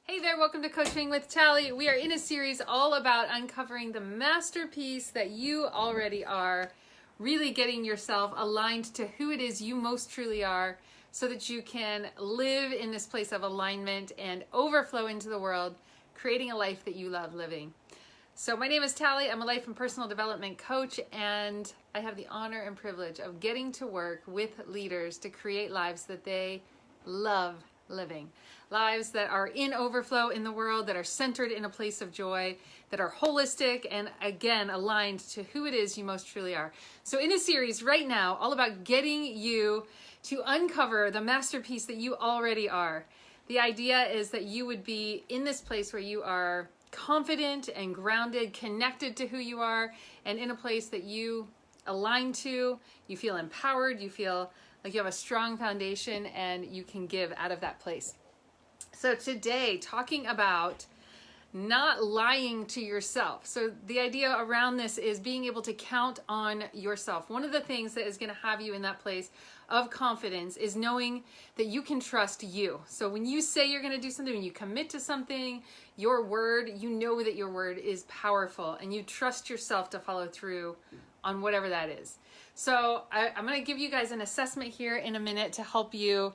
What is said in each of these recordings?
Hey there, welcome to Coaching with Tally. We are in a series all about uncovering the masterpiece that you already are, really getting yourself aligned to who it is you most truly are so that you can live in this place of alignment and overflow into the world, creating a life that you love living. So my name is Tally. I'm a life and personal development coach, and I have the honor and privilege of getting to work with leaders to create lives that they love living. Lives that are in overflow in the world, that are centered in a place of joy, that are holistic and again aligned to who it is you most truly are. So in a series right now all about getting you to uncover the masterpiece that you already are. The idea is that you would be in this place where you are confident and grounded, connected to who you are, and in a place that you align to, you feel empowered, you feel like you have a strong foundation and you can give out of that place. So today, talking about not lying to yourself. So the idea around this is being able to count on yourself. One of the things that is going to have you in that place of confidence is knowing that you can trust you. So when you say you're going to do something, when you commit to something, your word, you know that your word is powerful and you trust yourself to follow through on whatever that is. So I'm going to give you guys an assessment here in a minute to help you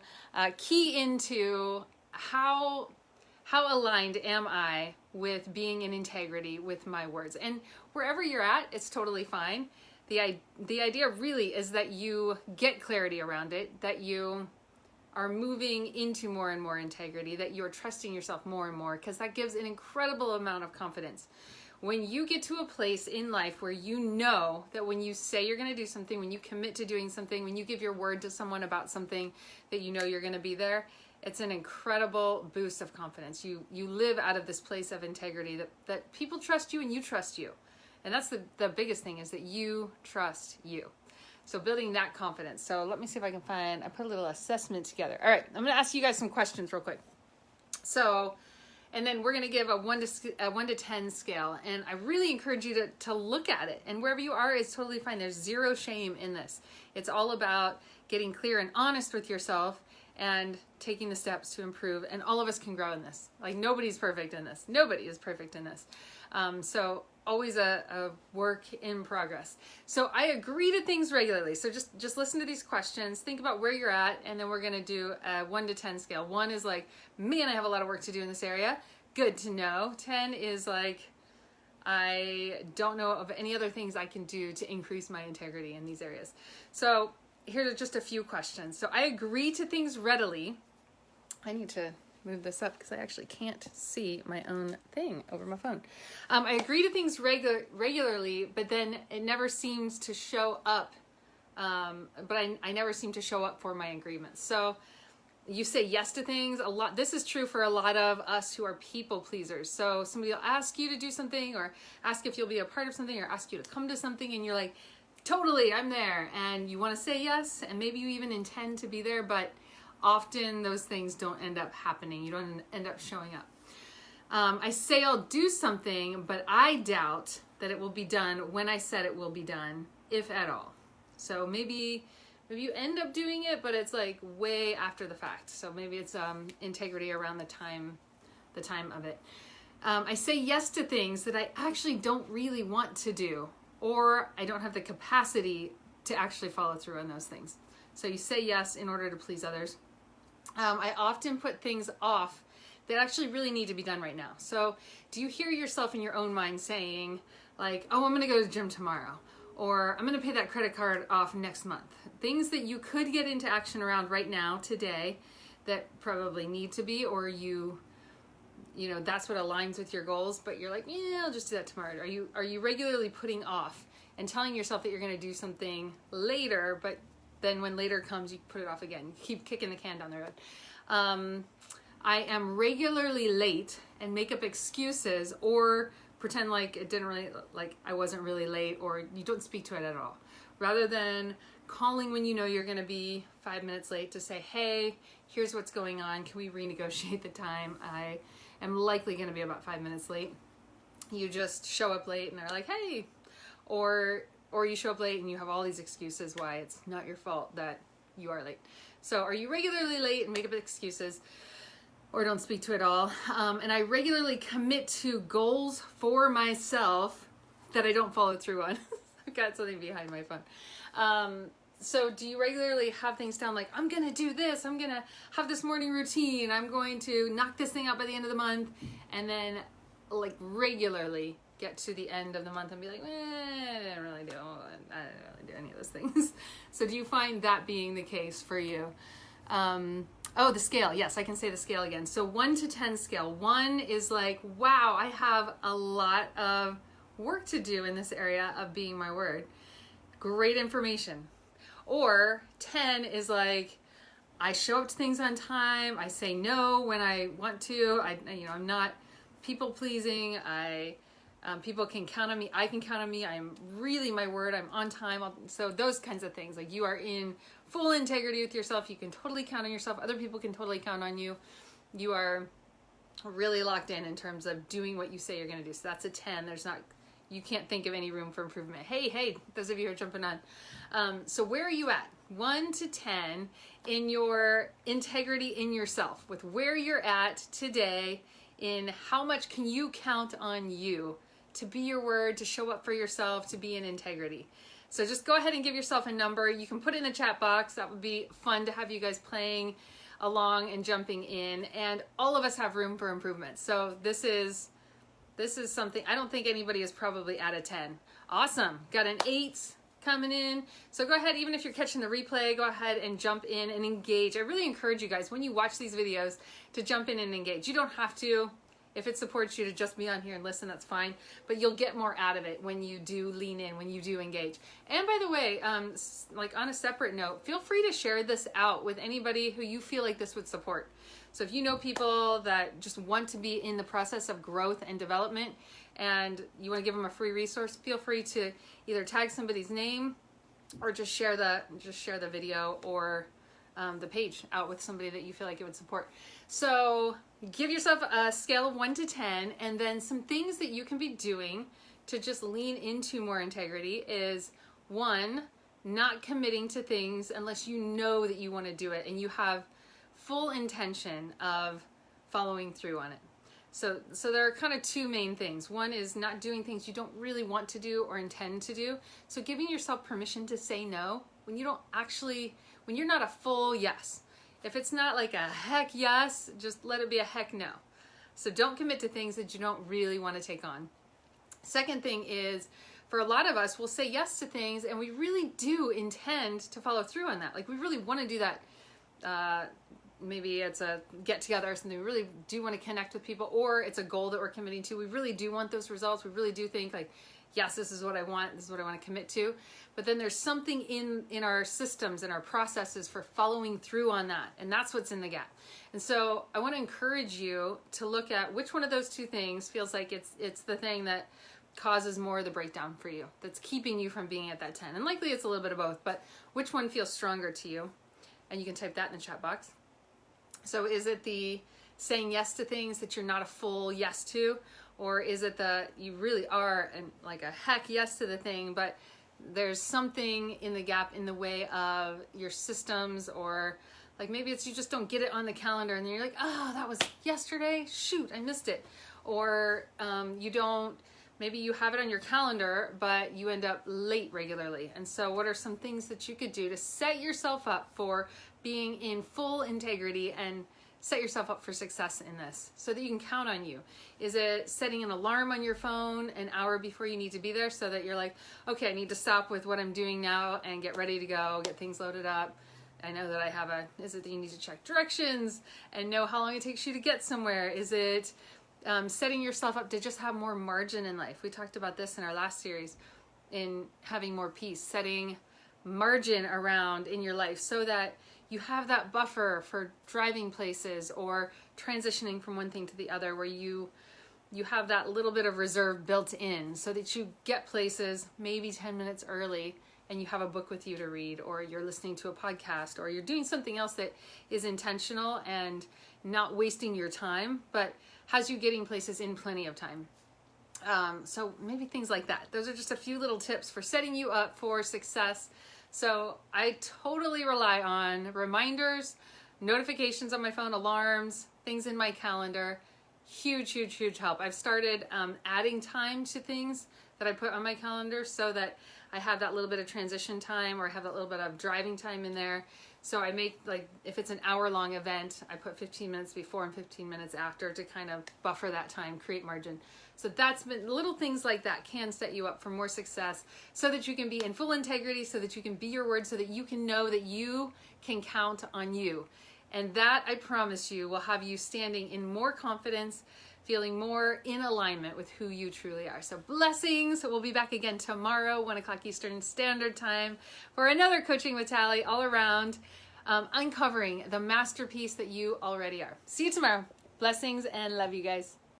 key into how aligned am I with being in integrity with my words. And wherever you're at, it's totally fine. The idea really is that you get clarity around it, that you are moving into more and more integrity, that you're trusting yourself more and more, because that gives an incredible amount of confidence. When you get to a place in life where you know that when you say you're going to do something, when you commit to doing something, when you give your word to someone about something that you know you're going to be there, it's an incredible boost of confidence. You live out of this place of integrity that people trust you and you trust you. And that's the biggest thing, is that you trust you. So building that confidence. So let me see if I put a little assessment together. All right, I'm going to ask you guys some questions real quick. So, and then we're going to give a 1 to 10 scale. And I really encourage you to look at it. And wherever you are is totally fine. There's zero shame in this. It's all about getting clear and honest with yourself and taking the steps to improve. And all of us can grow in this. Like, nobody's perfect in this. Nobody is perfect in this. So always a work in progress. So I agree to things regularly. So just listen to these questions, think about where you're at, and then we're gonna do a 1 to 10 scale. 1 is like, man, I have a lot of work to do in this area. Good to know. 10 is like, I don't know of any other things I can do to increase my integrity in these areas. So here are just a few questions. So I agree to things readily. I need to move this up because I actually can't see my own thing over my phone. I agree to things regularly, but then it never seems to show up. But I never seem to show up for my agreements. So you say yes to things a lot. This is true for a lot of us who are people pleasers. So somebody will ask you to do something, or ask if you'll be a part of something, or ask you to come to something, and you're like, totally, I'm there. And you want to say yes, and maybe you even intend to be there, but often those things don't end up happening. You don't end up showing up. I say I'll do something, but I doubt that it will be done when I said it will be done, if at all. So maybe you end up doing it, but it's like way after the fact. So maybe it's integrity around the time of it. I say yes to things that I actually don't really want to do, or I don't have the capacity to actually follow through on those things. So you say yes in order to please others. I often put things off that actually really need to be done right now. So do you hear yourself in your own mind saying like, oh, I'm going to go to the gym tomorrow, or I'm going to pay that credit card off next month? Things that you could get into action around right now, today, that probably need to be, or you know, that's what aligns with your goals, but you're like, yeah, I'll just do that tomorrow. Are you regularly putting off and telling yourself that you're going to do something later, but then when later comes, you put it off again. You keep kicking the can down the road. I am regularly late and make up excuses or pretend like it didn't really, like I wasn't really late, or you don't speak to it at all. Rather than calling when you know you're going to be 5 minutes late to say, hey, here's what's going on. Can we renegotiate the time? I am likely going to be about 5 minutes late. You just show up late and they're like, hey, or you show up late and you have all these excuses why it's not your fault that you are late. So are you regularly late and make up excuses? or don't speak to at all. And I regularly commit to goals for myself that I don't follow through on. I've got something behind my phone. So do you regularly have things down like, I'm going to do this, I'm going to have this morning routine, I'm going to knock this thing out by the end of the month, and then like regularly get to the end of the month and be like, I didn't really do any of those things. So do you find that being the case for you? Oh, the scale. Yes, I can say the scale again. So 1 to 10 scale. 1 is like, wow, I have a lot of work to do in this area of being my word. Great information. Or 10 is like, I show up to things on time. I say no when I want to. I'm not people pleasing. People can count on me. I can count on me. I'm really my word. I'm on time. So those kinds of things, like you are in full integrity with yourself. You can totally count on yourself. Other people can totally count on you. You are really locked in terms of doing what you say you're going to do. So that's a 10. You can't think of any room for improvement. Hey, those of you who are jumping on. So where are you at? 1 to 10 in your integrity in yourself, with where you're at today, in how much can you count on you to be your word, to show up for yourself, to be in integrity. So just go ahead and give yourself a number. You can put it in the chat box. That would be fun to have you guys playing along and jumping in. And all of us have room for improvement. So this is something, I don't think anybody is probably at a 10. Awesome. Got an 8 coming in. So go ahead, even if you're catching the replay, go ahead and jump in and engage. I really encourage you guys, when you watch these videos, to jump in and engage. You don't have to. If it supports you to just be on here and listen, that's fine. But you'll get more out of it when you do lean in, when you do engage. And by the way, like on a separate note, feel free to share this out with anybody who you feel like this would support. So if you know people that just want to be in the process of growth and development, and you want to give them a free resource, feel free to either tag somebody's name or just share the video or the page out with somebody that you feel like it would support. So give yourself a scale of 1 to 10, and then some things that you can be doing to just lean into more integrity is 1, not committing to things unless you know that you want to do it and you have full intention of following through on it. So there are kind of 2 main things. 1 is not doing things you don't really want to do or intend to do. So giving yourself permission to say no when you're not a full yes. If it's not like a heck yes, just let it be a heck no. So don't commit to things that you don't really want to take on. Second thing is, for a lot of us, we'll say yes to things and we really do intend to follow through on that. Like we really want to do that. Maybe it's a get together or something. We really do want to connect with people, or it's a goal that we're committing to. We really do want those results. We really do think like, yes, this is what I want. This is what I want to commit to. But then there's something in our systems and our processes for following through on that. And that's what's in the gap. And so I want to encourage you to look at which one of those 2 things feels like it's the thing that causes more of the breakdown for you, that's keeping you from being at that 10. And likely it's a little bit of both, but which one feels stronger to you? And you can type that in the chat box. So is it the saying yes to things that you're not a full yes to? Or is it you really are like a heck yes to the thing, but there's something in the gap in the way of your systems, or like maybe it's you just don't get it on the calendar and then you're like, oh, that was yesterday, shoot, I missed it. Or maybe you have it on your calendar, but you end up late regularly. And so what are some things that you could do to set yourself up for being in full integrity and set yourself up for success in this so that you can count on you? Is it setting an alarm on your phone an hour before you need to be there so that you're like, okay, I need to stop with what I'm doing now and get ready to go, get things loaded up? I know that I have is it that you need to check directions and know how long it takes you to get somewhere? Is it setting yourself up to just have more margin in life? We talked about this in our last series, in having more peace, setting margin around in your life so that you have that buffer for driving places or transitioning from one thing to the other, where you have that little bit of reserve built in so that you get places maybe 10 minutes early and you have a book with you to read, or you're listening to a podcast, or you're doing something else that is intentional and not wasting your time, but has you getting places in plenty of time. So maybe things like that. Those are just a few little tips for setting you up for success. So I totally rely on reminders, notifications on my phone, alarms, things in my calendar. Huge, huge, huge help. I've started adding time to things that I put on my calendar so that I have that little bit of transition time, or I have that little bit of driving time in there. So I make, like, if it's an hour-long event, I put 15 minutes before and 15 minutes after to kind of buffer that time, create margin. So that's been, little things like that can set you up for more success, so that you can be in full integrity, so that you can be your word, so that you can know that you can count on you. And that, I promise you, will have you standing in more confidence, feeling more in alignment with who you truly are. So blessings. We'll be back again tomorrow, 1 o'clock Eastern Standard Time, for another Coaching with Tally, all around uncovering the masterpiece that you already are. See you tomorrow. Blessings and love you guys.